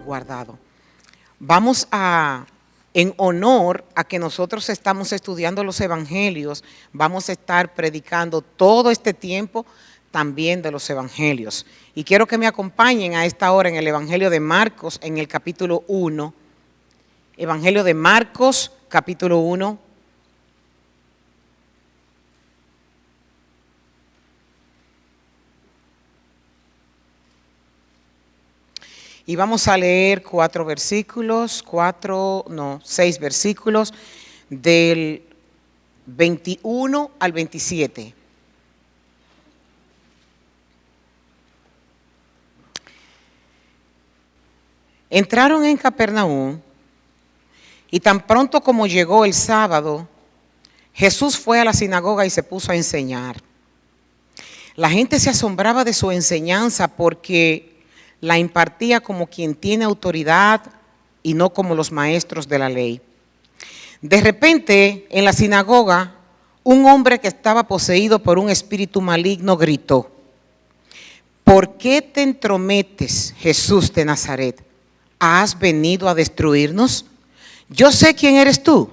guardado. En honor a que nosotros estamos estudiando los evangelios, vamos a estar predicando todo este tiempo también de los evangelios. Y quiero que me acompañen a esta hora en el Evangelio de Marcos, en el capítulo 1. Evangelio de Marcos, capítulo 1. Y vamos a leer 6 versículos del 21 al 27. Entraron en Capernaum y tan pronto como llegó el sábado, Jesús fue a la sinagoga y se puso a enseñar. La gente se asombraba de su enseñanza porque la impartía como quien tiene autoridad y no como los maestros de la ley. De repente, en la sinagoga, un hombre que estaba poseído por un espíritu maligno gritó: ¿por qué te entrometes, Jesús de Nazaret? ¿Has venido a destruirnos? Yo sé quién eres tú,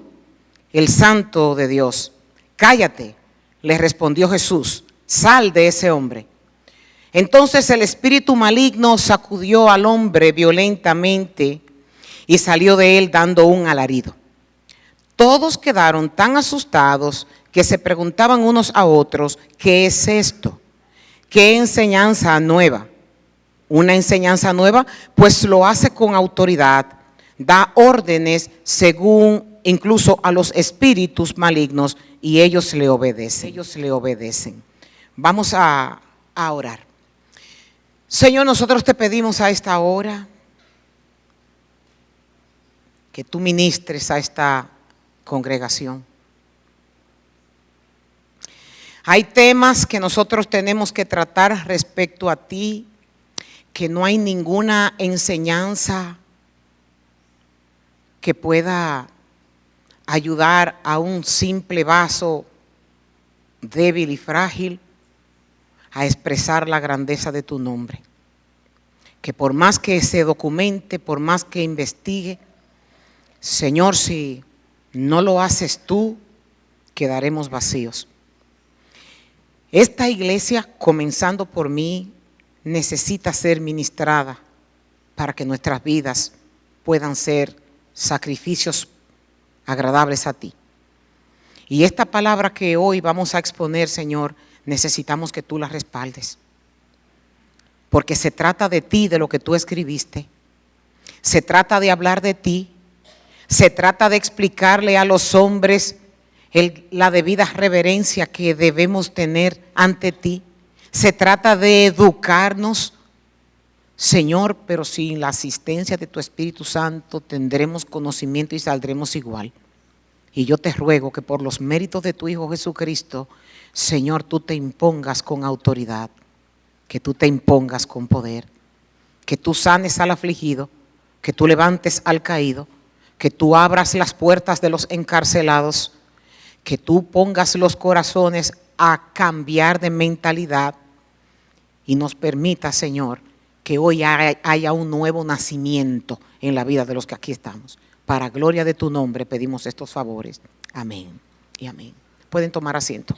el Santo de Dios. Cállate, le respondió Jesús, sal de ese hombre. Entonces el espíritu maligno sacudió al hombre violentamente y salió de él dando un alarido. Todos quedaron tan asustados que se preguntaban unos a otros: ¿qué es esto? ¿Qué enseñanza nueva? Una enseñanza nueva, pues lo hace con autoridad, da órdenes según incluso a los espíritus malignos y ellos le obedecen. Vamos a orar. Señor, nosotros te pedimos a esta hora que tú ministres a esta congregación. Hay temas que nosotros tenemos que tratar respecto a ti, que no hay ninguna enseñanza que pueda ayudar a un simple vaso débil y frágil a expresar la grandeza de tu nombre. Que por más que se documente, por más que investigue, Señor, si no lo haces tú, quedaremos vacíos. Esta iglesia, comenzando por mí, necesita ser ministrada para que nuestras vidas puedan ser sacrificios agradables a ti. Y esta palabra que hoy vamos a exponer, Señor, necesitamos que tú la respaldes. Porque se trata de ti, de lo que tú escribiste. Se trata de hablar de ti. Se trata de explicarle a los hombres la debida reverencia que debemos tener ante ti. Se trata de educarnos, Señor, pero sin la asistencia de tu Espíritu Santo tendremos conocimiento y saldremos igual. Y yo te ruego que por los méritos de tu Hijo Jesucristo, Señor, tú te impongas con autoridad, que tú te impongas con poder, que tú sanes al afligido, que tú levantes al caído, que tú abras las puertas de los encarcelados, que tú pongas los corazones a cambiar de mentalidad y nos permita, Señor, que hoy haya un nuevo nacimiento en la vida de los que aquí estamos. Para gloria de tu nombre pedimos estos favores. Amén y amén. Pueden tomar asiento.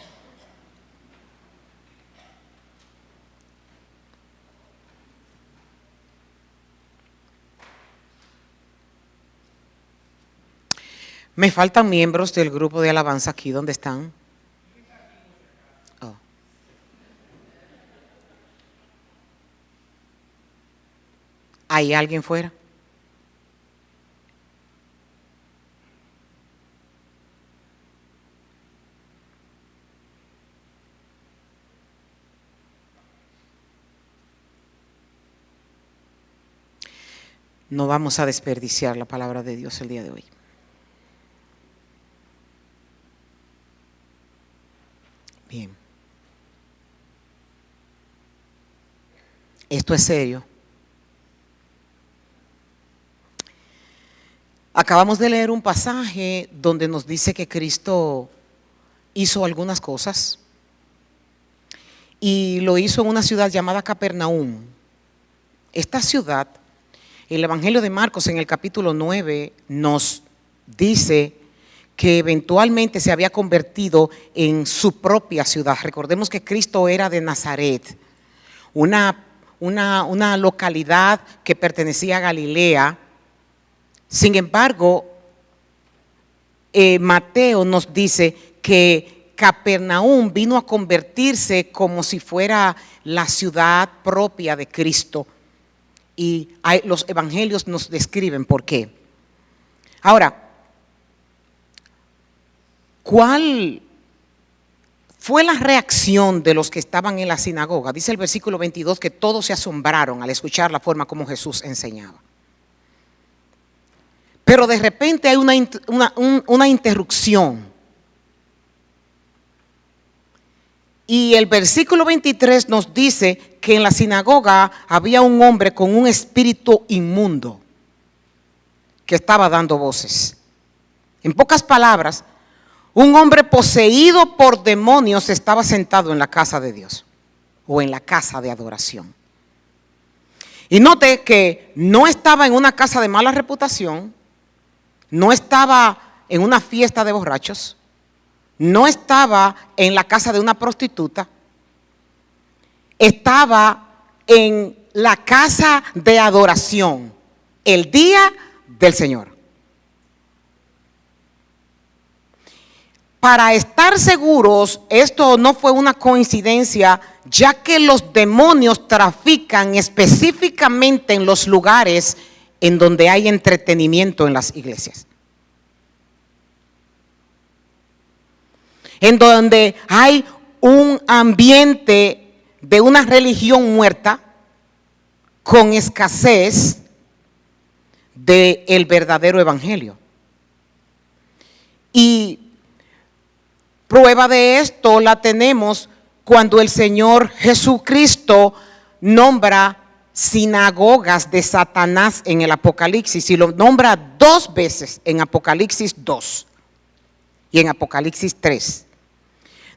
Me faltan miembros del grupo de alabanza aquí. ¿Dónde están? Oh. ¿Hay alguien fuera? No vamos a desperdiciar la palabra de Dios el día de hoy. Bien. Esto es serio. Acabamos de leer un pasaje donde nos dice que Cristo hizo algunas cosas y lo hizo en una ciudad llamada Capernaum. Esta ciudad El Evangelio de Marcos en el capítulo 9 nos dice que eventualmente se había convertido en su propia ciudad. Recordemos que Cristo era de Nazaret, una localidad que pertenecía a Galilea. Sin embargo, Mateo nos dice que Capernaum vino a convertirse como si fuera la ciudad propia de Cristo. Y los evangelios nos describen por qué. Ahora, ¿cuál fue la reacción de los que estaban en la sinagoga? Dice el versículo 22 que todos se asombraron al escuchar la forma como Jesús enseñaba. Pero de repente hay una interrupción. Y el versículo 23 nos dice que en la sinagoga había un hombre con un espíritu inmundo que estaba dando voces. En pocas palabras, un hombre poseído por demonios estaba sentado en la casa de Dios o en la casa de adoración. Y note que no estaba en una casa de mala reputación, no estaba en una fiesta de borrachos, no estaba en la casa de una prostituta, estaba en la casa de adoración, el día del Señor. Para estar seguros, esto no fue una coincidencia, ya que los demonios trafican específicamente en los lugares en donde hay entretenimiento en las iglesias. En donde hay un ambiente de una religión muerta con escasez del verdadero evangelio. Y prueba de esto la tenemos cuando el Señor Jesucristo nombra sinagogas de Satanás en el Apocalipsis, y lo nombra 2 veces en Apocalipsis 2 y en Apocalipsis 3.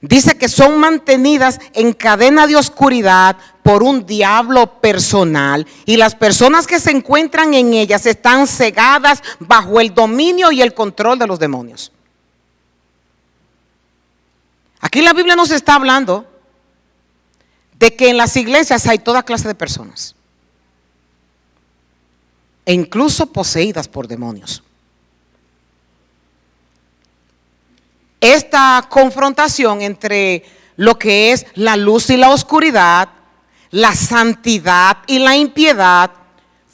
Dice que son mantenidas en cadena de oscuridad por un diablo personal, y las personas que se encuentran en ellas están cegadas bajo el dominio y el control de los demonios. Aquí la Biblia nos está hablando de que en las iglesias hay toda clase de personas, e incluso poseídas por demonios. Esta confrontación entre lo que es la luz y la oscuridad, la santidad y la impiedad,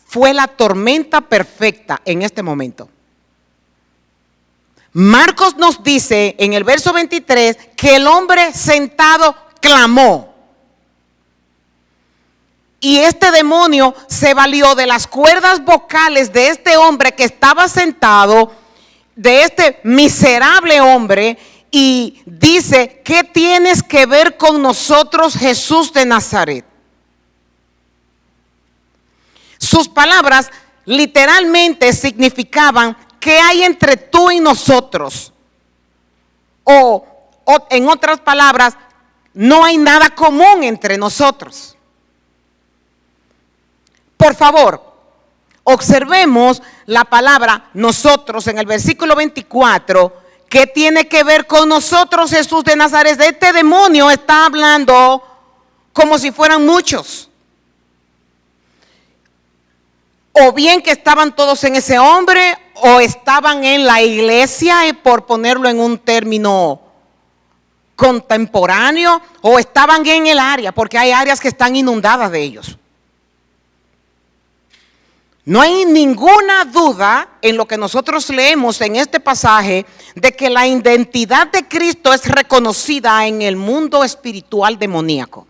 fue la tormenta perfecta en este momento. Marcos nos dice en el verso 23 que el hombre sentado clamó. Y este demonio se valió de las cuerdas vocales de este hombre que estaba sentado, de este miserable hombre, y dice: ¿qué tienes que ver con nosotros, Jesús de Nazaret? Sus palabras literalmente significaban: ¿qué hay entre tú y nosotros? O en otras palabras, no hay nada común entre nosotros. Por favor, observemos la palabra nosotros en el versículo 24. ¿Qué tiene que ver con nosotros, Jesús de Nazaret? Este demonio está hablando como si fueran muchos. O bien que estaban todos en ese hombre, o estaban en la iglesia, por ponerlo en un término contemporáneo, o estaban en el área, porque hay áreas que están inundadas de ellos. No hay ninguna duda en lo que nosotros leemos en este pasaje de que la identidad de Cristo es reconocida en el mundo espiritual demoníaco.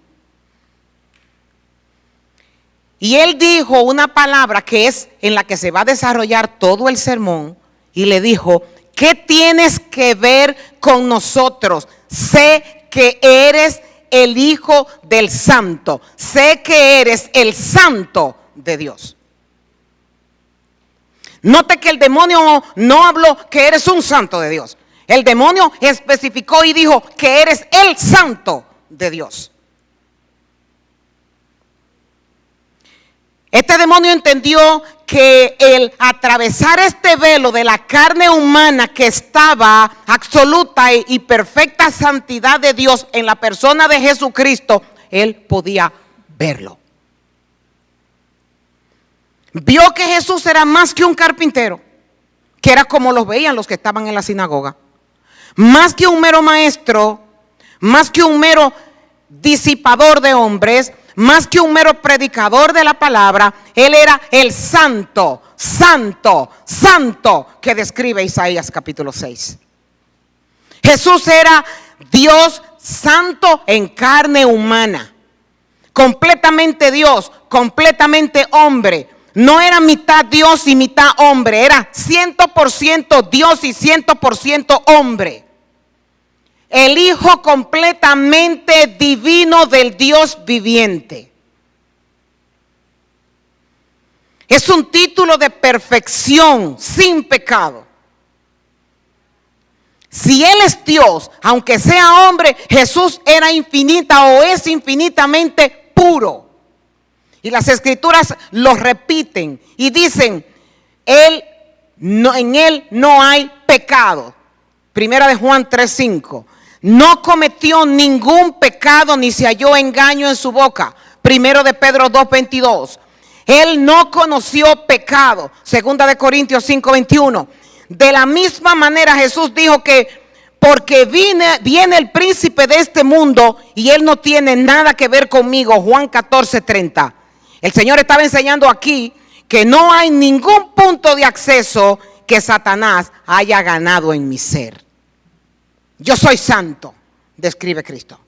Y él dijo una palabra que es en la que se va a desarrollar todo el sermón, y le dijo: ¿qué tienes que ver con nosotros? Sé que eres el Hijo del Santo, sé que eres el Santo de Dios. Note que el demonio no habló que eres un santo de Dios. El demonio especificó y dijo que eres el Santo de Dios. Este demonio entendió que el atravesar este velo de la carne humana que estaba absoluta y perfecta santidad de Dios en la persona de Jesucristo, él podía verlo. Vio que Jesús era más que un carpintero, que era como los veían los que estaban en la sinagoga. Más que un mero maestro, más que un mero disipador de hombres, más que un mero predicador de la palabra, él era el santo, santo, santo que describe Isaías capítulo 6. Jesús era Dios santo en carne humana, completamente Dios, completamente hombre. No era mitad Dios y mitad hombre, era 100% Dios y 100% hombre. El Hijo completamente divino del Dios viviente. Es un título de perfección sin pecado. Si Él es Dios, aunque sea hombre, Jesús era infinita o es infinitamente puro. Y las escrituras lo repiten y dicen, en Él no hay pecado. Primera de Juan 3:5. No cometió ningún pecado ni se halló engaño en su boca. Primero de Pedro 2:22. Él no conoció pecado. Segunda de Corintios 5:21. De la misma manera Jesús dijo que porque viene el príncipe de este mundo y él no tiene nada que ver conmigo. Juan 14:30. El Señor estaba enseñando aquí que no hay ningún punto de acceso que Satanás haya ganado en mi ser. Yo soy santo, describe Cristo.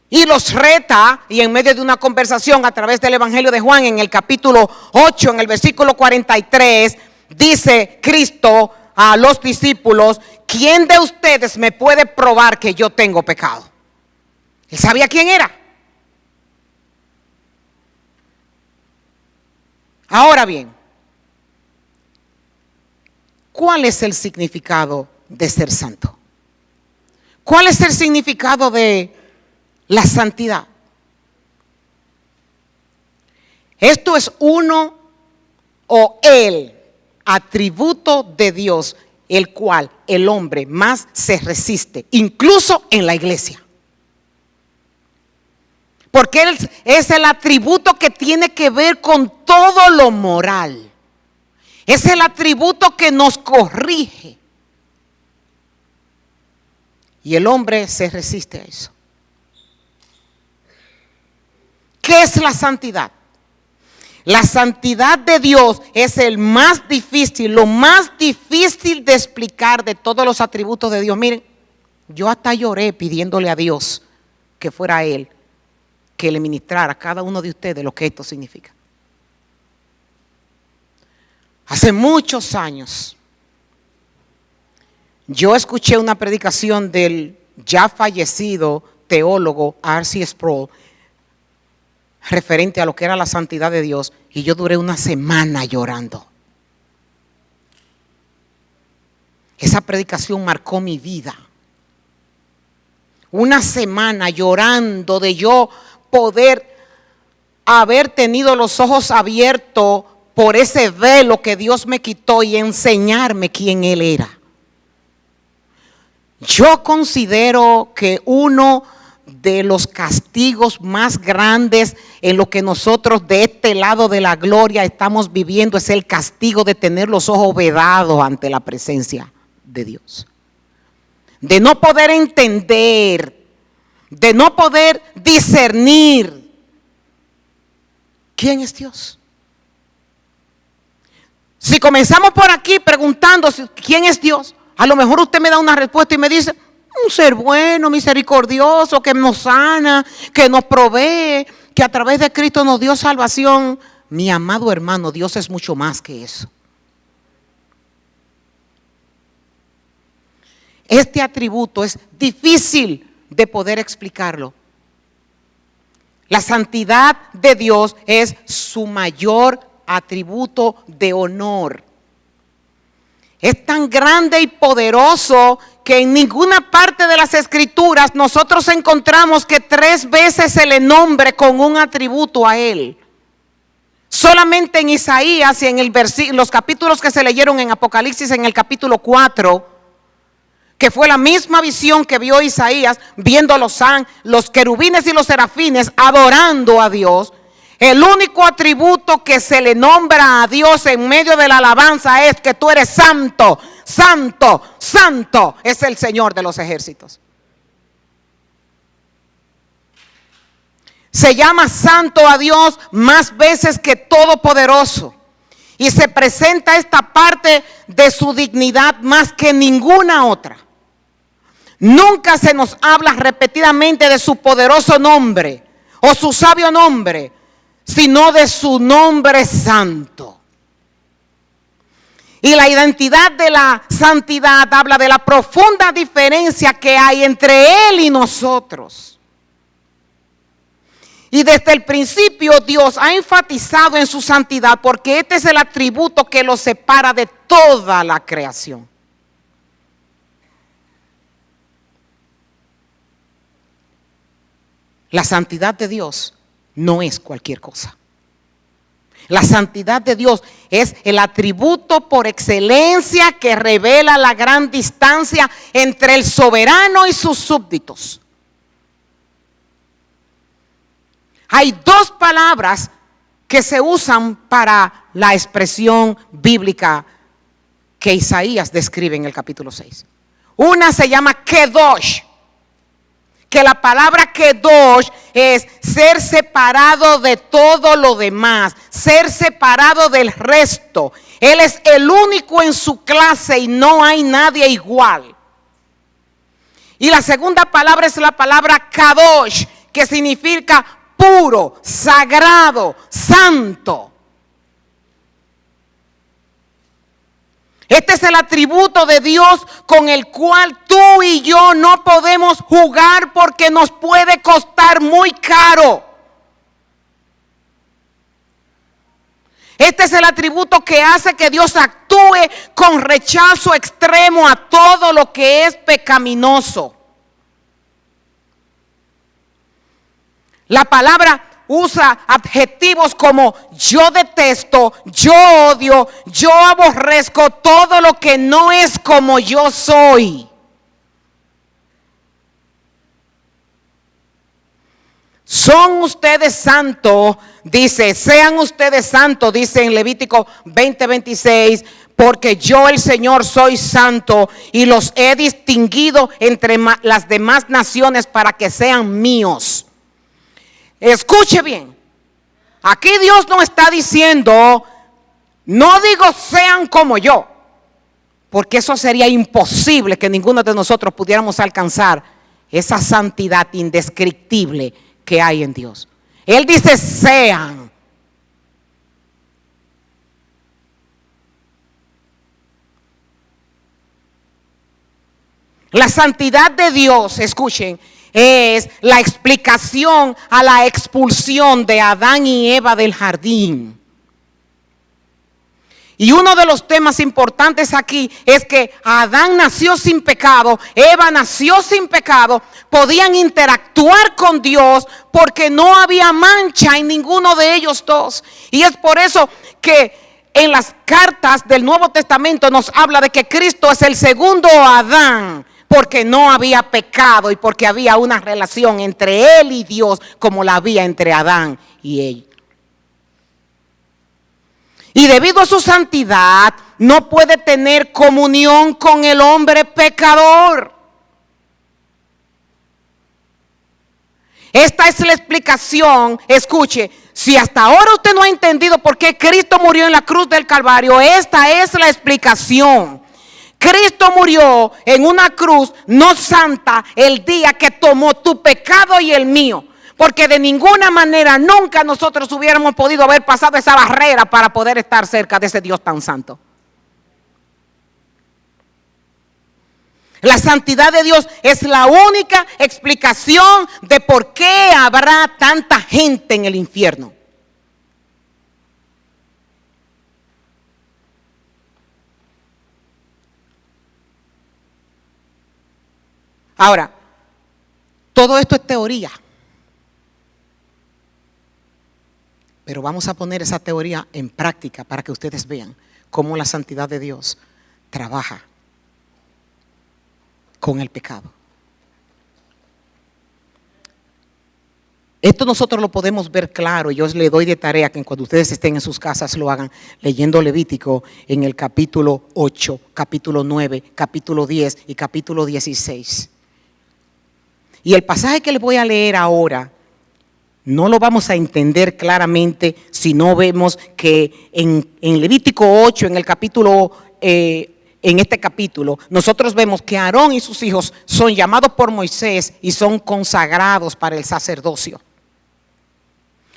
Y los reta, y en medio de una conversación a través del Evangelio de Juan, en el capítulo 8, en el versículo 43, dice Cristo a los discípulos, ¿quién de ustedes me puede probar que yo tengo pecado? Él sabía quién era. Ahora bien, ¿cuál es el significado de ser santo? ¿Cuál es el significado de la santidad? Esto es uno o el atributo de Dios, el cual el hombre más se resiste, incluso en la iglesia. Porque es el atributo que tiene que ver con todo lo moral. Es el atributo que nos corrige. Y el hombre se resiste a eso. ¿Qué es la santidad? La santidad de Dios es el más difícil, lo más difícil de explicar de todos los atributos de Dios. Miren, yo hasta lloré pidiéndole a Dios que fuera Él que le ministrara a cada uno de ustedes lo que esto significa. Hace muchos años, yo escuché una predicación del ya fallecido teólogo R.C. Sproul referente a lo que era la santidad de Dios, y yo duré una semana llorando. Esa predicación marcó mi vida. Una semana llorando de yo poder haber tenido los ojos abiertos por ese velo que Dios me quitó y enseñarme quién Él era. Yo considero que uno de los castigos más grandes en lo que nosotros de este lado de la gloria estamos viviendo es el castigo de tener los ojos vedados ante la presencia de Dios. De no poder entender, de no poder discernir quién es Dios. Si comenzamos por aquí preguntando quién es Dios, a lo mejor usted me da una respuesta y me dice, un ser bueno, misericordioso, que nos sana, que nos provee, que a través de Cristo nos dio salvación. Mi amado hermano, Dios es mucho más que eso. Este atributo es difícil de poder explicarlo. La santidad de Dios es su mayor atributo de honor. es tan grande y poderoso que en ninguna parte de las Escrituras nosotros encontramos que 3 veces se le nombre con un atributo a Él. Solamente en Isaías y en los capítulos que se leyeron en Apocalipsis, en el capítulo 4, que fue la misma visión que vio Isaías, viendo los querubines y los serafines adorando a Dios. El único atributo que se le nombra a Dios en medio de la alabanza es que tú eres santo, santo, santo es el Señor de los ejércitos. Se llama santo a Dios más veces que todopoderoso. Y se presenta esta parte de su dignidad más que ninguna otra. Nunca se nos habla repetidamente de su poderoso nombre o su sabio nombre, sino de su nombre santo. Y la identidad de la santidad habla de la profunda diferencia que hay entre Él y nosotros. Y desde el principio Dios ha enfatizado en su santidad porque este es el atributo que lo separa de toda la creación. La santidad de Dios no es cualquier cosa. La santidad de Dios es el atributo por excelencia que revela la gran distancia entre el soberano y sus súbditos. Hay 2 palabras que se usan para la expresión bíblica que Isaías describe en el capítulo 6. Una se llama Kedosh, que la palabra Kedosh es ser separado de todo lo demás, ser separado del resto. Él es el único en su clase y no hay nadie igual. Y la segunda palabra es la palabra Kadosh, que significa puro, sagrado, santo. Este es el atributo de Dios con el cual tú y yo no podemos jugar porque nos puede costar muy caro. Este es el atributo que hace que Dios actúe con rechazo extremo a todo lo que es pecaminoso. La palabra usa adjetivos como yo detesto, yo odio, yo aborrezco todo lo que no es como yo soy. Son ustedes santos, dice, sean ustedes santos, dice en Levítico 20:26, porque yo el Señor soy santo y los he distinguido entre las demás naciones para que sean míos. Escuche bien, aquí Dios no está diciendo, no digo sean como yo, porque eso sería imposible que ninguno de nosotros pudiéramos alcanzar esa santidad indescriptible que hay en Dios. Él dice sean. La santidad de Dios, escuchen, es la explicación a la expulsión de Adán y Eva del jardín. Y uno de los temas importantes aquí es que Adán nació sin pecado, Eva nació sin pecado, podían interactuar con Dios porque no había mancha en ninguno de ellos dos. Y es por eso que en las cartas del Nuevo Testamento nos habla de que Cristo es el segundo Adán, porque no había pecado y porque había una relación entre Él y Dios como la había entre Adán y él. Y debido a su santidad, no puede tener comunión con el hombre pecador. Esta es la explicación, escuche, si hasta ahora usted no ha entendido por qué Cristo murió en la cruz del Calvario, esta es la explicación. Cristo murió en una cruz no santa el día que tomó tu pecado y el mío. Porque de ninguna manera nunca nosotros hubiéramos podido haber pasado esa barrera para poder estar cerca de ese Dios tan santo. La santidad de Dios es la única explicación de por qué habrá tanta gente en el infierno. Ahora, todo esto es teoría. Pero vamos a poner esa teoría en práctica para que ustedes vean cómo la santidad de Dios trabaja con el pecado. Esto nosotros lo podemos ver claro. Yo les doy de tarea que cuando ustedes estén en sus casas lo hagan leyendo Levítico en el capítulo 8, capítulo 9, capítulo 10 y capítulo 16. Y el pasaje que les voy a leer ahora no lo vamos a entender claramente si no vemos que en Levítico 8, en el capítulo, en este capítulo, nosotros vemos que Aarón y sus hijos son llamados por Moisés y son consagrados para el sacerdocio.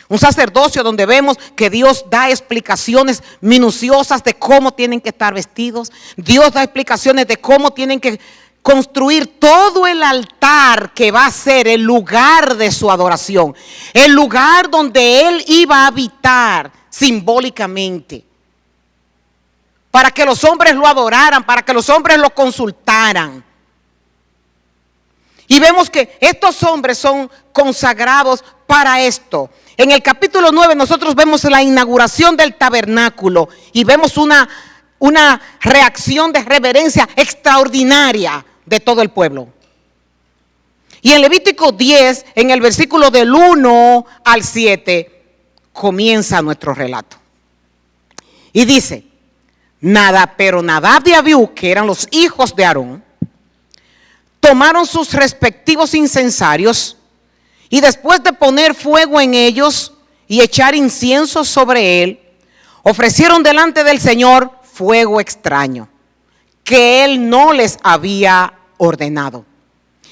Un sacerdocio donde vemos que Dios da explicaciones minuciosas de cómo tienen que estar vestidos. Dios da explicaciones de cómo tienen que construir todo el altar que va a ser el lugar de su adoración. El lugar donde Él iba a habitar simbólicamente. Para que los hombres lo adoraran, para que los hombres lo consultaran. Y vemos que estos hombres son consagrados para esto. En el capítulo 9 nosotros vemos la inauguración del tabernáculo y vemos una reacción de reverencia extraordinaria de todo el pueblo. Y en Levítico 10, en el versículo del 1 al 7, comienza nuestro relato. Y dice, pero Nadab y Abiú, que eran los hijos de Aarón, tomaron sus respectivos incensarios y después de poner fuego en ellos y echar incienso sobre él, ofrecieron delante del Señor fuego extraño que Él no les había ordenado.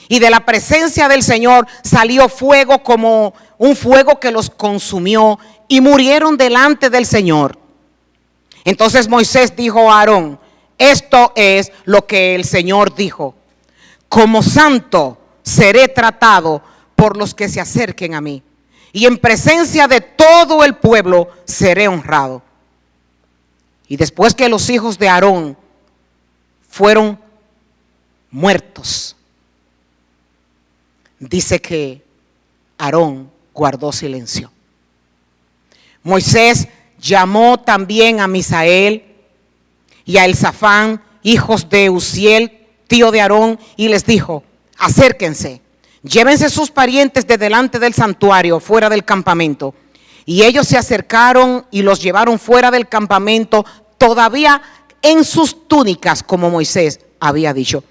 Y de la presencia del Señor salió fuego como un fuego que los consumió y murieron delante del Señor. Entonces Moisés dijo a Aarón, esto es lo que el Señor dijo, como santo seré tratado por los que se acerquen a mí, y en presencia de todo el pueblo seré honrado. Y después que los hijos de Aarón fueron muertos, dice que Aarón guardó silencio. Moisés llamó también a Misael y a Elzafán, hijos de Uziel, tío de Aarón, y les dijo, acérquense, llévense sus parientes de delante del santuario, fuera del campamento. Y ellos se acercaron y los llevaron fuera del campamento, todavía en sus túnicas, como Moisés había dicho.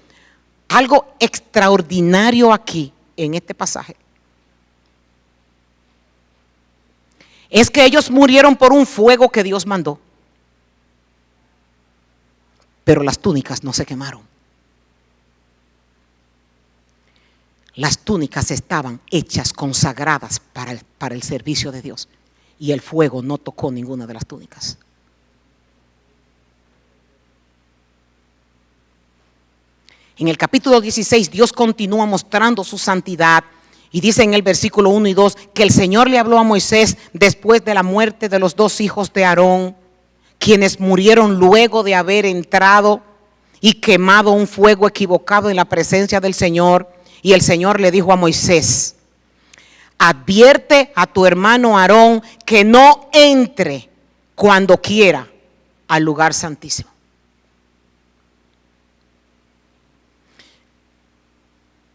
Algo extraordinario aquí, en este pasaje, es que ellos murieron por un fuego que Dios mandó. Pero las túnicas no se quemaron. Las túnicas estaban hechas, consagradas para el servicio de Dios. Y el fuego no tocó ninguna de las túnicas. En el capítulo 16 Dios continúa mostrando su santidad y dice en el versículo 1 y 2 que el Señor le habló a Moisés después de la muerte de los dos hijos de Aarón, quienes murieron luego de haber entrado y quemado un fuego equivocado en la presencia del Señor. Y el Señor le dijo a Moisés, advierte a tu hermano Aarón que no entre cuando quiera al lugar santísimo.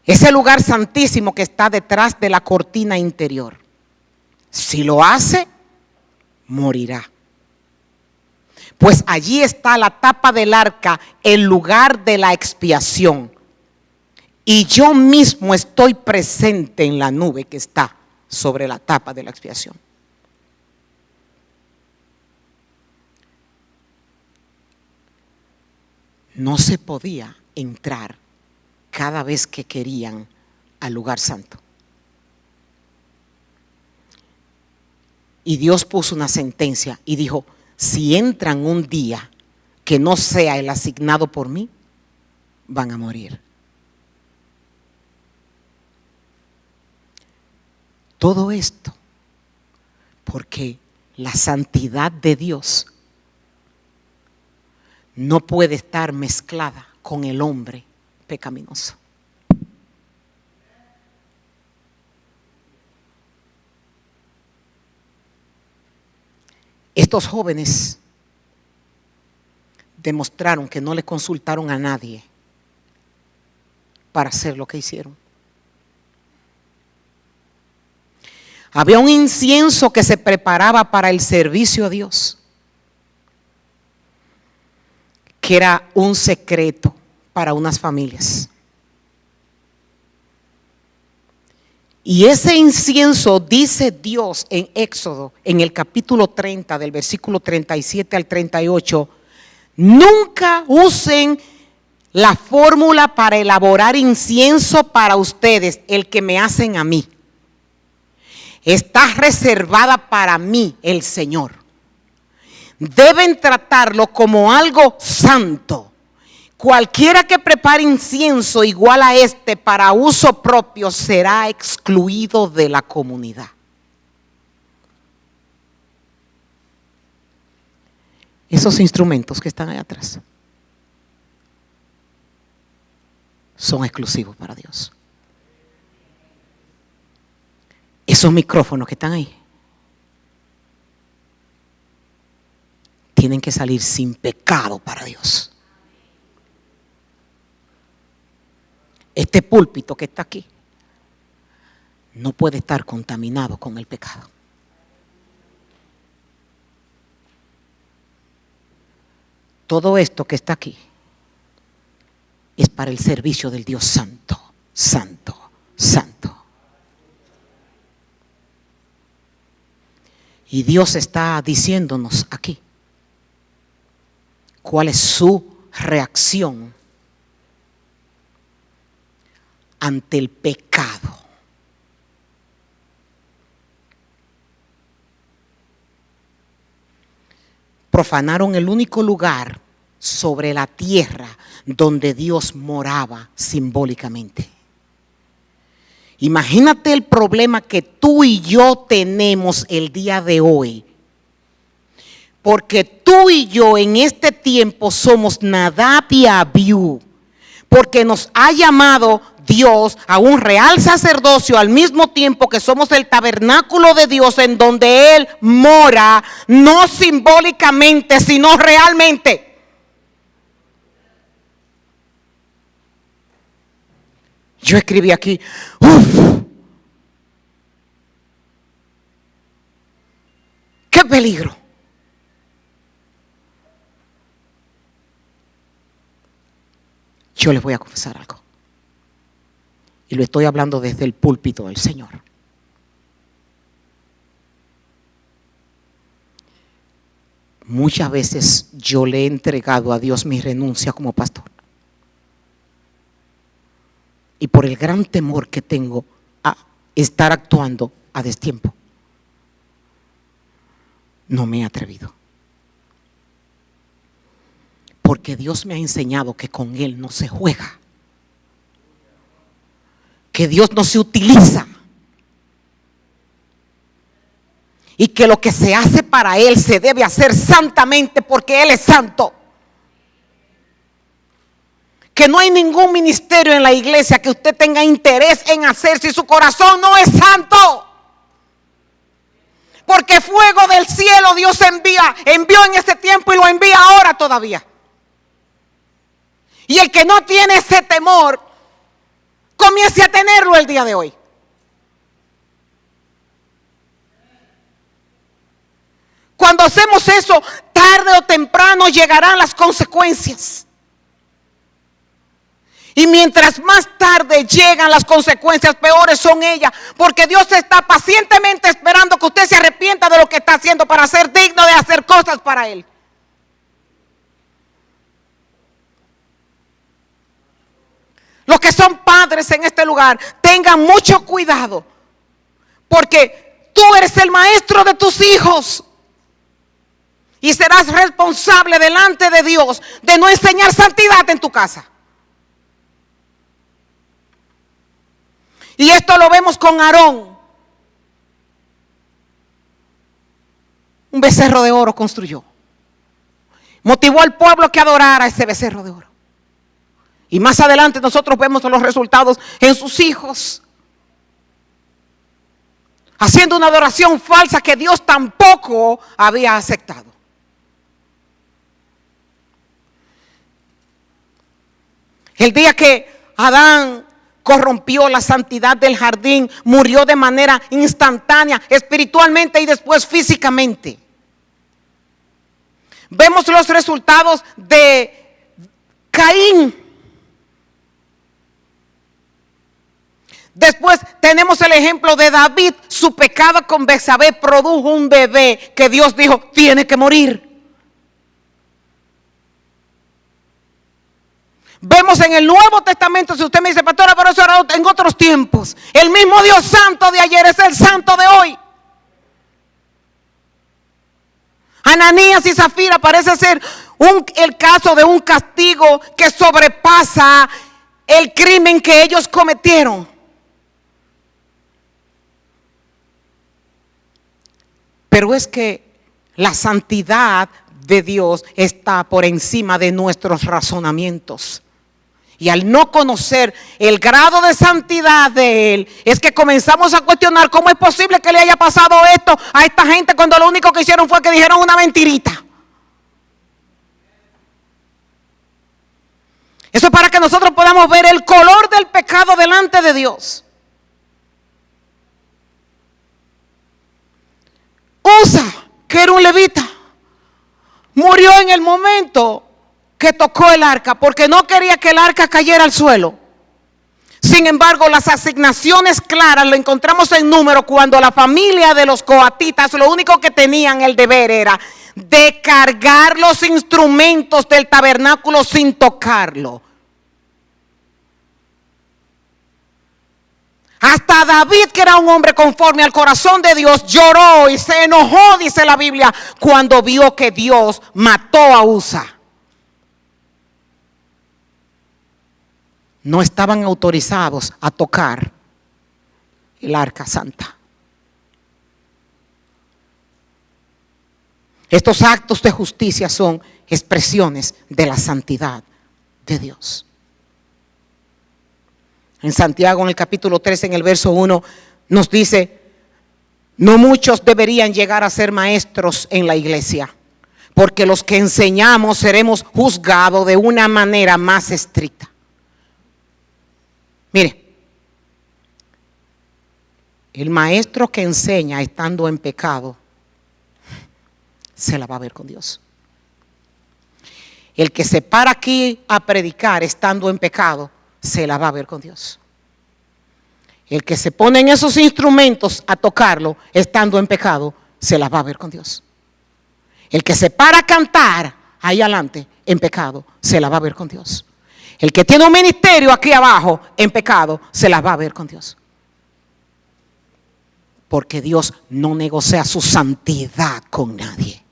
Ese lugar santísimo que está detrás de la cortina interior. Si lo hace, morirá. Pues allí está la tapa del arca, el lugar de la expiación. Y yo mismo estoy presente en la nube que está sobre la tapa de la expiación. No se podía entrar cada vez que querían al lugar santo. Y Dios puso una sentencia y dijo, si entran un día que no sea el asignado por mí, van a morir. Todo esto porque la santidad de Dios no puede estar mezclada con el hombre pecaminoso. Estos jóvenes demostraron que no le consultaron a nadie para hacer lo que hicieron. Había un incienso que se preparaba para el servicio a Dios, que era un secreto para unas familias. Y ese incienso, dice Dios en Éxodo, en el capítulo 30, del versículo 37 al 38, nunca usen la fórmula para elaborar incienso para ustedes, el que me hacen a mí. Está reservada para mí, el Señor. Deben tratarlo como algo santo. Cualquiera que prepare incienso igual a este para uso propio será excluido de la comunidad. Esos instrumentos que están ahí atrás son exclusivos para Dios. Esos micrófonos que están ahí tienen que salir sin pecado para Dios. Este púlpito que está aquí no puede estar contaminado con el pecado. Todo esto que está aquí es para el servicio del Dios santo, santo, santo. Y Dios está diciéndonos aquí cuál es su reacción ante el pecado. Profanaron el único lugar sobre la tierra donde Dios moraba simbólicamente. Imagínate el problema que tú y yo tenemos el día de hoy. Porque tú y yo en este tiempo somos Nadab y Abiú. Porque nos ha llamado Dios a un real sacerdocio al mismo tiempo que somos el tabernáculo de Dios en donde Él mora, no simbólicamente, sino realmente. Yo escribí aquí, ¡qué peligro! Yo les voy a confesar algo. Y lo estoy hablando desde el púlpito del Señor. Muchas veces yo le he entregado a Dios mi renuncia como pastor. Y por el gran temor que tengo a estar actuando a destiempo, no me he atrevido. Porque Dios me ha enseñado que con Él no se juega. Que Dios no se utiliza. Y que lo que se hace para Él se debe hacer santamente porque Él es santo. Que no hay ningún ministerio en la iglesia que usted tenga interés en hacer si su corazón no es santo. Porque fuego del cielo Dios envió en ese tiempo y lo envía ahora todavía. Y el que no tiene ese temor, comience a tenerlo el día de hoy. Cuando hacemos eso, tarde o temprano llegarán las consecuencias. Y mientras más tarde llegan las consecuencias, peores son ellas. Porque Dios está pacientemente esperando que usted se arrepienta de lo que está haciendo para ser digno de hacer cosas para Él. Los que son padres en este lugar, tengan mucho cuidado. Porque tú eres el maestro de tus hijos. Y serás responsable delante de Dios de no enseñar santidad en tu casa. Y esto lo vemos con Aarón. Un becerro de oro construyó. Motivó al pueblo que adorara ese becerro de oro. Y más adelante nosotros vemos los resultados en sus hijos. haciendo una adoración falsa que Dios tampoco había aceptado. El día que Adán corrompió la santidad del jardín, murió de manera instantánea, espiritualmente y después físicamente. Vemos los resultados de Caín. Después tenemos el ejemplo de David. Su pecado con Betsabé produjo un bebé que Dios dijo, tiene que morir. Vemos en el Nuevo Testamento, si usted me dice, pastora, pero eso era en otros tiempos. El mismo Dios santo de ayer es el santo de hoy. Ananías y Zafira parece ser el caso de un castigo que sobrepasa el crimen que ellos cometieron. Pero es que la santidad de Dios está por encima de nuestros razonamientos. Y al no conocer el grado de santidad de Él, es que comenzamos a cuestionar cómo es posible que le haya pasado esto a esta gente cuando lo único que hicieron fue que dijeron una mentirita. Eso es para que nosotros podamos ver el color del pecado delante de Dios. Usa, que era un levita, murió en el momento que tocó el arca, porque no quería que el arca cayera al suelo. Sin embargo, las asignaciones claras lo encontramos en Número, cuando la familia de los coatitas lo único que tenían el deber era de cargar los instrumentos del tabernáculo sin tocarlo. Hasta David, que era un hombre conforme al corazón de Dios, lloró y se enojó, dice la Biblia, cuando vio que Dios mató a Usa. No estaban autorizados a tocar el arca santa. Estos actos de justicia son expresiones de la santidad de Dios. En Santiago, en el capítulo 3, en el verso 1, nos dice, no muchos deberían llegar a ser maestros en la iglesia, porque los que enseñamos seremos juzgados de una manera más estricta. Mire, el maestro que enseña estando en pecado, se la va a ver con Dios. El que se para aquí a predicar estando en pecado, se la va a ver con Dios. El que se pone en esos instrumentos a tocarlo estando en pecado, se la va a ver con Dios. El que se para a cantar ahí adelante en pecado, se la va a ver con Dios. El que tiene un ministerio aquí abajo en pecado, se la va a ver con Dios. Porque Dios no negocia su santidad con nadie.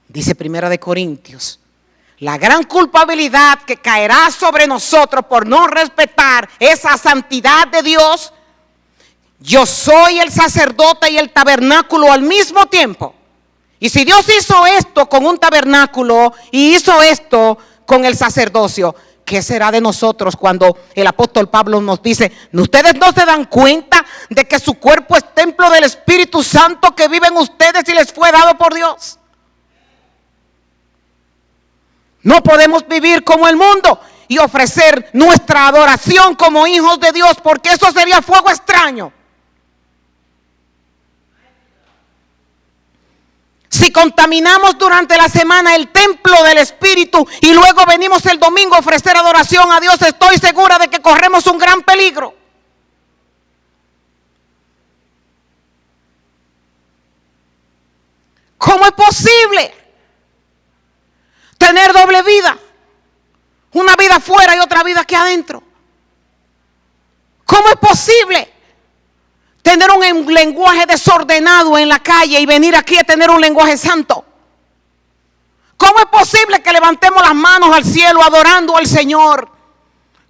Dice Primera de Corintios, la gran culpabilidad que caerá sobre nosotros por no respetar esa santidad de Dios. Yo soy el sacerdote y el tabernáculo al mismo tiempo. Y si Dios hizo esto con un tabernáculo y hizo esto con el sacerdocio, ¿qué será de nosotros cuando el apóstol Pablo nos dice, ustedes no se dan cuenta de que su cuerpo es templo del Espíritu Santo que vive en ustedes y les fue dado por Dios? No podemos vivir como el mundo y ofrecer nuestra adoración como hijos de Dios, porque eso sería fuego extraño. Si contaminamos durante la semana el templo del Espíritu y luego venimos el domingo a ofrecer adoración a Dios, estoy segura de que corremos un gran peligro. ¿Cómo es posible tener doble vida? Una vida afuera y otra vida aquí adentro. ¿Cómo es posible tener un lenguaje desordenado en la calle y venir aquí a tener un lenguaje santo? ¿Cómo es posible que levantemos las manos al cielo adorando al Señor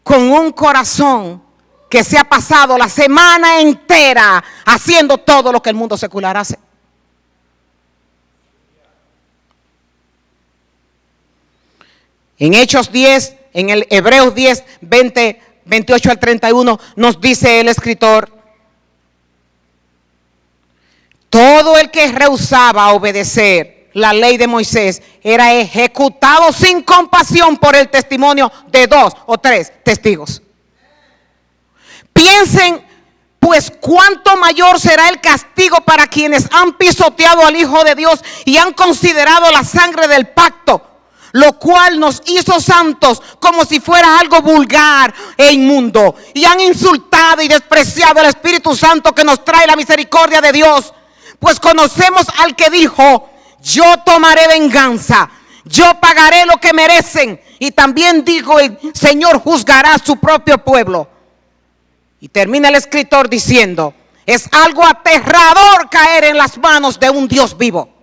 con un corazón que se ha pasado la semana entera haciendo todo lo que el mundo secular hace? En Hechos 10, en el Hebreos 10, 20, 28 al 31, nos dice el escritor: todo el que rehusaba obedecer la ley de Moisés era ejecutado sin compasión por el testimonio de 2 o 3 testigos. Piensen pues cuánto mayor será el castigo para quienes han pisoteado al Hijo de Dios y han considerado la sangre del pacto, lo cual nos hizo santos, como si fuera algo vulgar e inmundo, y han insultado y despreciado al Espíritu Santo que nos trae la misericordia de Dios. Pues conocemos al que dijo: yo tomaré venganza, yo pagaré lo que merecen. Y también dijo: el Señor juzgará a su propio pueblo. Y termina el escritor diciendo: es algo aterrador caer en las manos de un Dios vivo.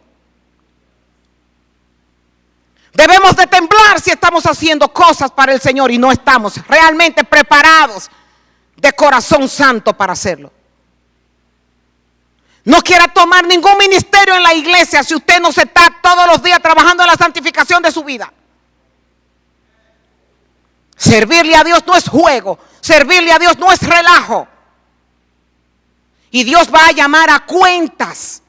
Debemos de temblar si estamos haciendo cosas para el Señor y no estamos realmente preparados de corazón santo para hacerlo. No quiera tomar ningún ministerio en la iglesia si usted no se está todos los días trabajando en la santificación de su vida. Servirle a Dios no es juego, servirle a Dios no es relajo. Y Dios va a llamar a cuentas.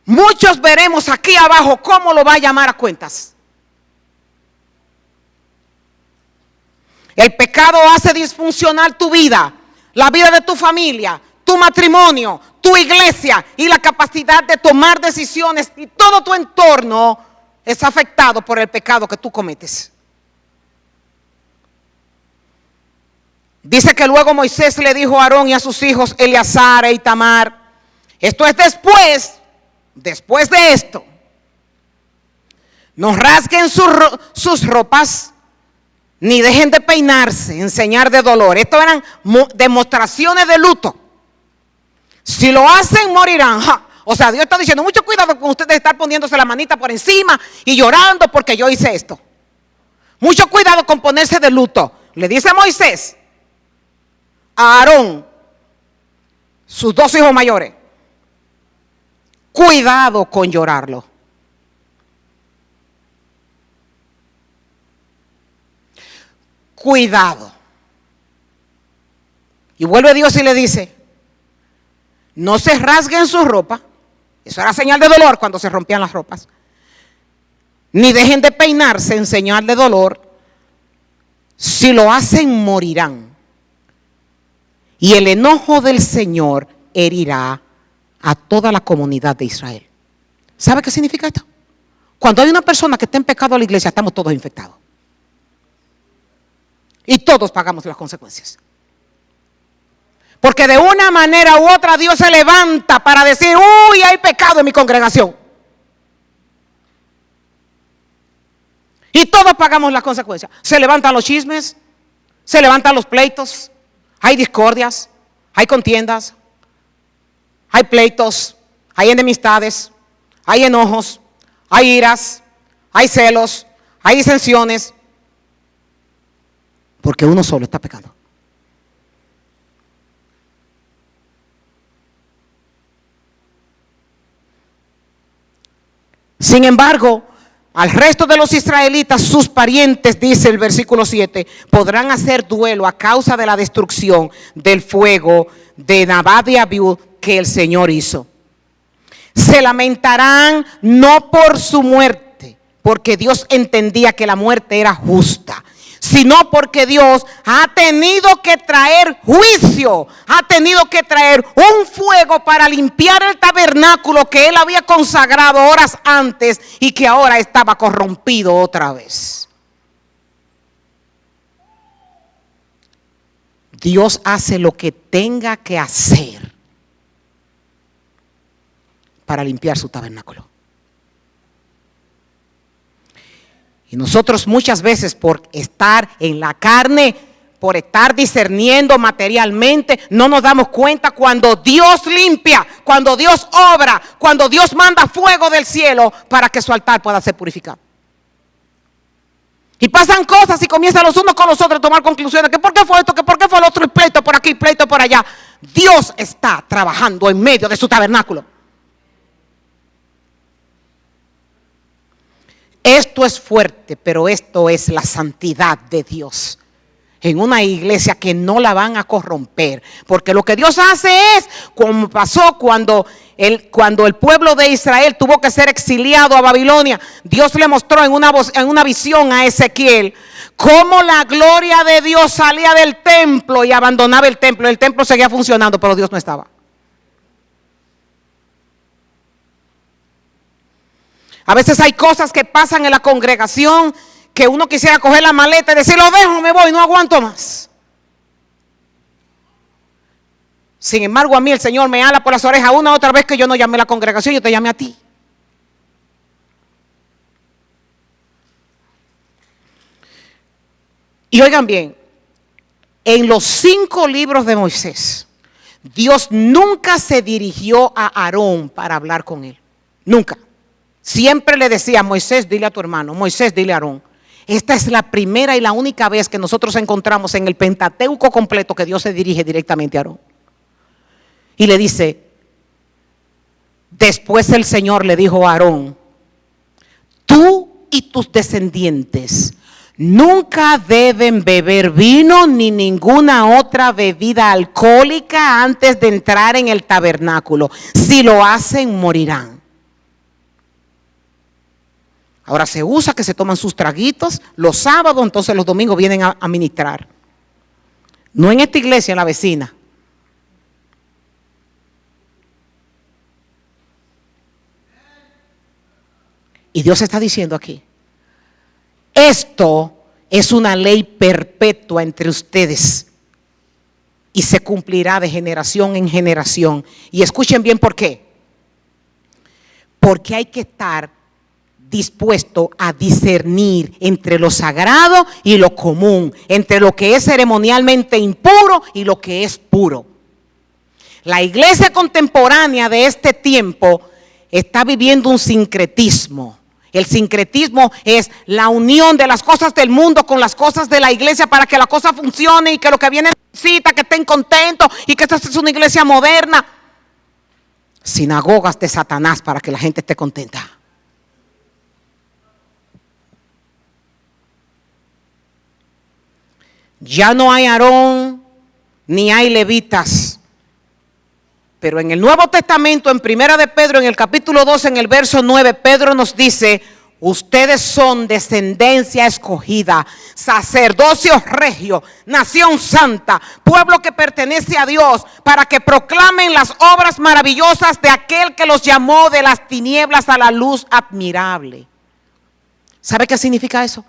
Muchos veremos aquí abajo cómo lo va a llamar a cuentas. El pecado hace disfuncional tu vida, la vida de tu familia, tu matrimonio, tu iglesia y la capacidad de tomar decisiones, y todo tu entorno es afectado por el pecado que tú cometes. Dice que luego Moisés le dijo a Aarón y a sus hijos Eleazar e Itamar: esto es después de esto, no rasguen sus ropas, ni dejen de peinarse en señal de dolor. Esto eran demostraciones de luto. Si lo hacen, morirán. O sea, Dios está diciendo: mucho cuidado con ustedes estar poniéndose la manita por encima y llorando porque yo hice esto. Mucho cuidado con ponerse de luto. Le dice Moisés a Aarón, sus 2 hijos mayores: cuidado con llorarlo. Cuidado. Y vuelve Dios y le dice: no se rasguen su ropa. Eso era señal de dolor cuando se rompían las ropas. Ni dejen de peinarse en señal de dolor. Si lo hacen, morirán. Y el enojo del Señor herirá a toda la comunidad de Israel. ¿Sabe qué significa esto? Cuando hay una persona que está en pecado a la iglesia, estamos todos infectados. Y todos pagamos las consecuencias. Porque de una manera u otra Dios se levanta para decir: uy, hay pecado en mi congregación. Y todos pagamos las consecuencias. Se levantan los chismes, se levantan los pleitos, hay discordias, hay contiendas, hay pleitos, hay enemistades, hay enojos, hay iras, hay celos, hay disensiones. Porque uno solo está pecando. Sin embargo, al resto de los israelitas, sus parientes, dice el versículo 7, podrán hacer duelo a causa de la destrucción del fuego de Nadab y Abiú que el Señor hizo. Se lamentarán no por su muerte, porque Dios entendía que la muerte era justa, sino porque Dios ha tenido que traer juicio, ha tenido que traer un fuego para limpiar el tabernáculo que él había consagrado horas antes y que ahora estaba corrompido otra vez. Dios hace lo que tenga que hacer para limpiar su tabernáculo. Y nosotros muchas veces, por estar en la carne, por estar discerniendo materialmente, no nos damos cuenta cuando Dios limpia, cuando Dios obra, cuando Dios manda fuego del cielo para que su altar pueda ser purificado. Y pasan cosas y comienzan los unos con los otros a tomar conclusiones. Que por qué fue esto, que por qué fue lo otro, y pleito por aquí, pleito por allá. Dios está trabajando en medio de su tabernáculo. Esto es fuerte, pero esto es la santidad de Dios. en una iglesia que no la van a corromper. Porque lo que Dios hace es, como pasó cuando el pueblo de Israel tuvo que ser exiliado a Babilonia, Dios le mostró en una visión a Ezequiel cómo la gloria de Dios salía del templo y abandonaba el templo. El templo seguía funcionando, pero Dios no estaba. A veces hay cosas que pasan en la congregación que uno quisiera coger la maleta y decir, lo dejo, me voy, no aguanto más. Sin embargo, a mí el Señor me ala por las orejas una u otra vez que yo no llamé a la congregación, yo te llamé a ti. Y oigan bien, en los 5 libros de Moisés, Dios nunca se dirigió a Aarón para hablar con él. Nunca. Siempre le decía, Moisés, dile a tu hermano, Moisés, dile a Aarón. Esta es la primera y la única vez que nosotros encontramos en el Pentateuco completo que Dios se dirige directamente a Aarón. Y le dice, después el Señor le dijo a Aarón, tú y tus descendientes nunca deben beber vino ni ninguna otra bebida alcohólica antes de entrar en el tabernáculo. Si lo hacen, morirán. Ahora se usa que se toman sus traguitos los sábados, entonces los domingos vienen a ministrar. No en esta iglesia, en la vecina. Y Dios está diciendo aquí, esto es una ley perpetua entre ustedes y se cumplirá de generación en generación. Y escuchen bien por qué. Porque hay que estar dispuesto a discernir entre lo sagrado y lo común, entre lo que es ceremonialmente impuro y lo que es puro. La iglesia contemporánea de este tiempo está viviendo un sincretismo. El sincretismo es la unión de las cosas del mundo con las cosas de la iglesia para que la cosa funcione y que lo que viene necesita, que estén contentos y que esta es una iglesia moderna. Sinagogas de Satanás para que la gente esté contenta. Ya no hay Aarón ni hay levitas. Pero en el Nuevo Testamento, en Primera de Pedro, en el capítulo 2, en el verso 9, Pedro nos dice, ustedes son descendencia escogida, sacerdocio regio, nación santa, pueblo que pertenece a Dios, para que proclamen las obras maravillosas de aquel que los llamó de las tinieblas a la luz admirable. ¿Sabe qué significa eso?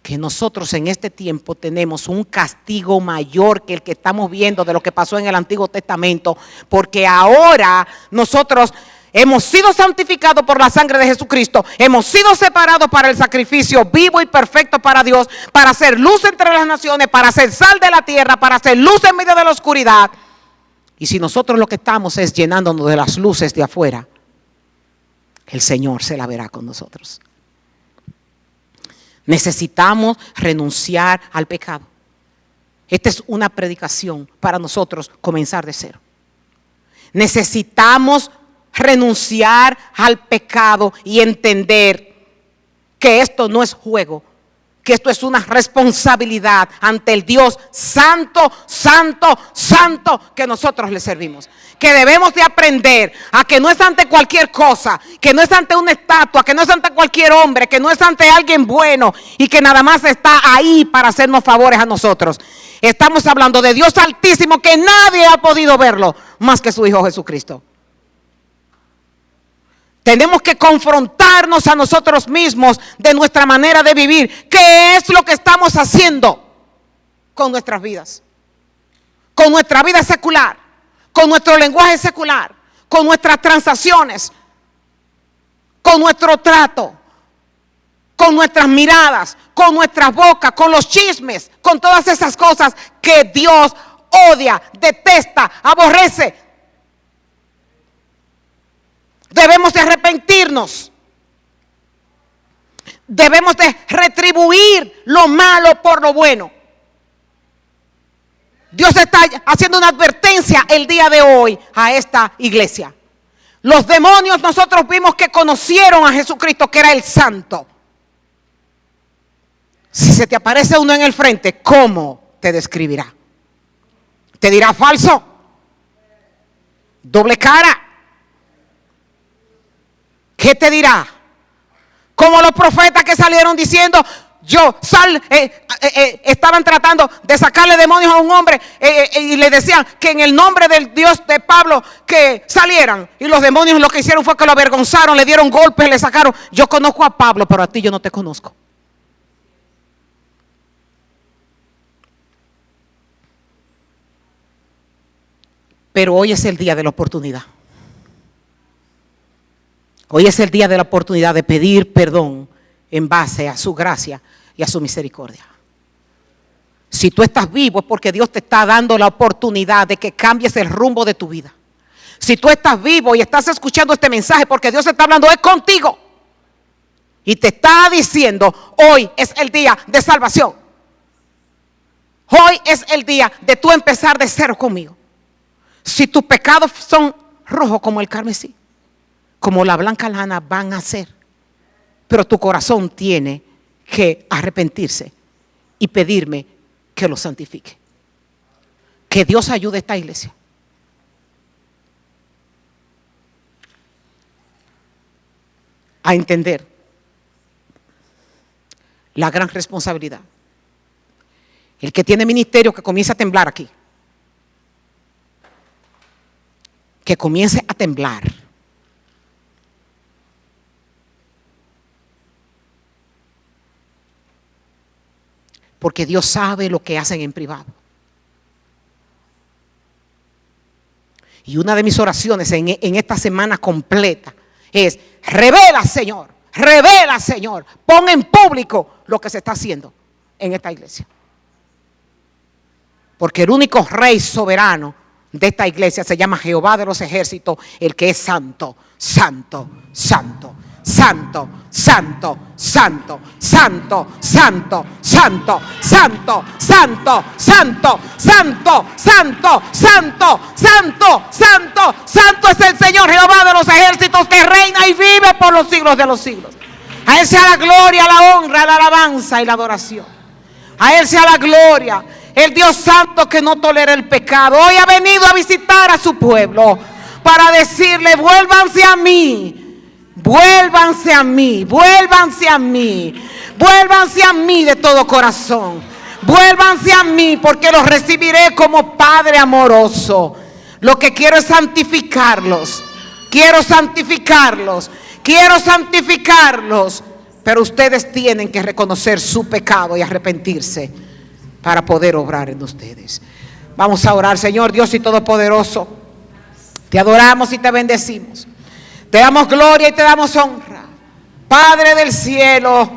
Que nosotros en este tiempo tenemos un castigo mayor que el que estamos viendo de lo que pasó en el Antiguo Testamento, porque ahora nosotros hemos sido santificados por la sangre de Jesucristo, hemos sido separados para el sacrificio vivo y perfecto para Dios, para hacer luz entre las naciones, para hacer sal de la tierra, para hacer luz en medio de la oscuridad. Y si nosotros lo que estamos es llenándonos de las luces de afuera, el Señor se la verá con nosotros. Necesitamos renunciar al pecado. Esta es una predicación para nosotros comenzar de cero. Necesitamos renunciar al pecado y entender que esto no es juego, que esto es una responsabilidad ante el Dios santo, santo, santo que nosotros le servimos. Que debemos de aprender a que no es ante cualquier cosa, que no es ante una estatua, que no es ante cualquier hombre, que no es ante alguien bueno y que nada más está ahí para hacernos favores a nosotros. Estamos hablando de Dios altísimo que nadie ha podido verlo más que su Hijo Jesucristo. Tenemos que confrontarnos a nosotros mismos de nuestra manera de vivir. ¿Qué es lo que estamos haciendo con nuestras vidas? Con nuestra vida secular, con nuestro lenguaje secular, con nuestras transacciones, con nuestro trato, con nuestras miradas, con nuestras bocas, con los chismes, con todas esas cosas que Dios odia, detesta, aborrece. Debemos de arrepentirnos. Debemos de retribuir lo malo por lo bueno. Dios está haciendo una advertencia el día de hoy a esta iglesia. Los demonios nosotros vimos que conocieron a Jesucristo, que era el santo. Si se te aparece uno en el frente, ¿cómo te describirá. Te dirá falso, doble cara. ¿Qué te dirá? Como los profetas que salieron diciendo, estaban tratando de sacarle demonios a un hombre y le decían que en el nombre del Dios de Pablo que salieran, y los demonios lo que hicieron fue que lo avergonzaron, le dieron golpes, le sacaron. Yo conozco a Pablo, pero a ti yo no te conozco. Pero hoy es el día de la oportunidad. Hoy es el día de la oportunidad de pedir perdón en base a su gracia y a su misericordia. Si tú estás vivo es porque Dios te está dando la oportunidad de que cambies el rumbo de tu vida. Si tú estás vivo y estás escuchando este mensaje porque Dios está hablando es contigo. Y te está diciendo, hoy es el día de salvación. Hoy es el día de tú empezar de cero conmigo. Si tus pecados son rojos como el carmesí, como la blanca lana van a ser, pero tu corazón tiene que arrepentirse y pedirme que lo santifique. Que Dios ayude a esta iglesia. A entender la gran responsabilidad. El que tiene ministerio que comience a temblar aquí. Que comience a temblar. Porque Dios sabe lo que hacen en privado. Y una de mis oraciones en esta semana completa es: revela, Señor, pon en público lo que se está haciendo en esta iglesia. Porque el único rey soberano de esta iglesia se llama Jehová de los ejércitos, el que es santo, santo, santo, santo, santo, santo, santo, santo, santo, santo, santo, santo, santo, santo, santo, santo, santo, santo es el Señor Jehová de los ejércitos, que reina y vive por los siglos de los siglos. A Él sea la gloria, la honra, la alabanza y la adoración. A Él sea la gloria. El Dios santo que no tolera el pecado. Hoy ha venido a visitar a su pueblo para decirle: vuélvanse a mí, vuélvanse a mí, vuélvanse a mí, vuélvanse a mí de todo corazón, vuélvanse a mí, porque los recibiré como Padre amoroso. Lo que quiero es santificarlos, quiero santificarlos, quiero santificarlos, pero ustedes tienen que reconocer su pecado y arrepentirse para poder obrar en ustedes. Vamos a orar. Señor Dios y Todopoderoso, te adoramos y te bendecimos. Te damos gloria y te damos honra. Padre del cielo,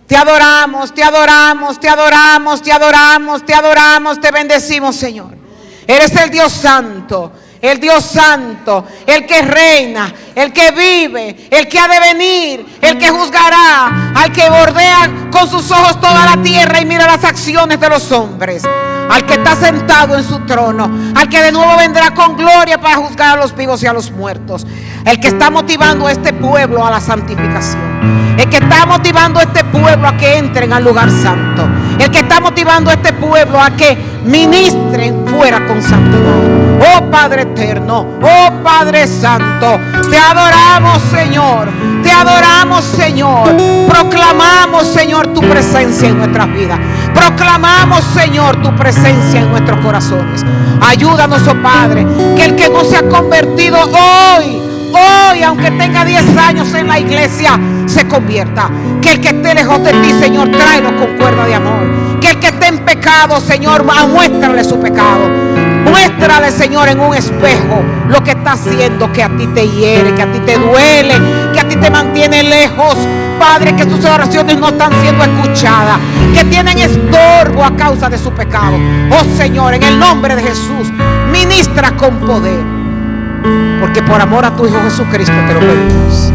te adoramos, te adoramos, te adoramos, te adoramos, te adoramos, te bendecimos, Señor. Eres el Dios santo, el Dios santo, el que reina, el que vive, el que ha de venir, el que juzgará, al que bordea con sus ojos toda la tierra y mira las acciones de los hombres, al que está sentado en su trono, al que de nuevo vendrá con gloria para juzgar a los vivos y a los muertos, el que está motivando a este pueblo a la santificación, el que está motivando a este pueblo a que entren al lugar santo, el que está motivando a este pueblo a que ministren fuera con santidad. Oh Padre eterno, oh Padre santo, te adoramos, Señor, te adoramos, Señor. Proclamamos, Señor, tu presencia en nuestras vidas. Proclamamos, Señor, tu presencia en nuestros corazones. Ayúdanos, oh Padre, que el que no se ha convertido hoy, aunque tenga 10 años en la iglesia, se convierta. Que el que esté lejos de ti, Señor, tráelo con cuerda de amor. Que el que esté en pecado, Señor, muéstrale su pecado. Muéstrale, Señor, en un espejo lo que está haciendo, que a ti te hiere, que a ti te duele, que a ti te mantiene lejos. Padre, que sus oraciones no están siendo escuchadas, que tienen estorbo a causa de su pecado. Oh Señor, en el nombre de Jesús, ministra con poder, porque por amor a tu Hijo Jesucristo te lo pedimos.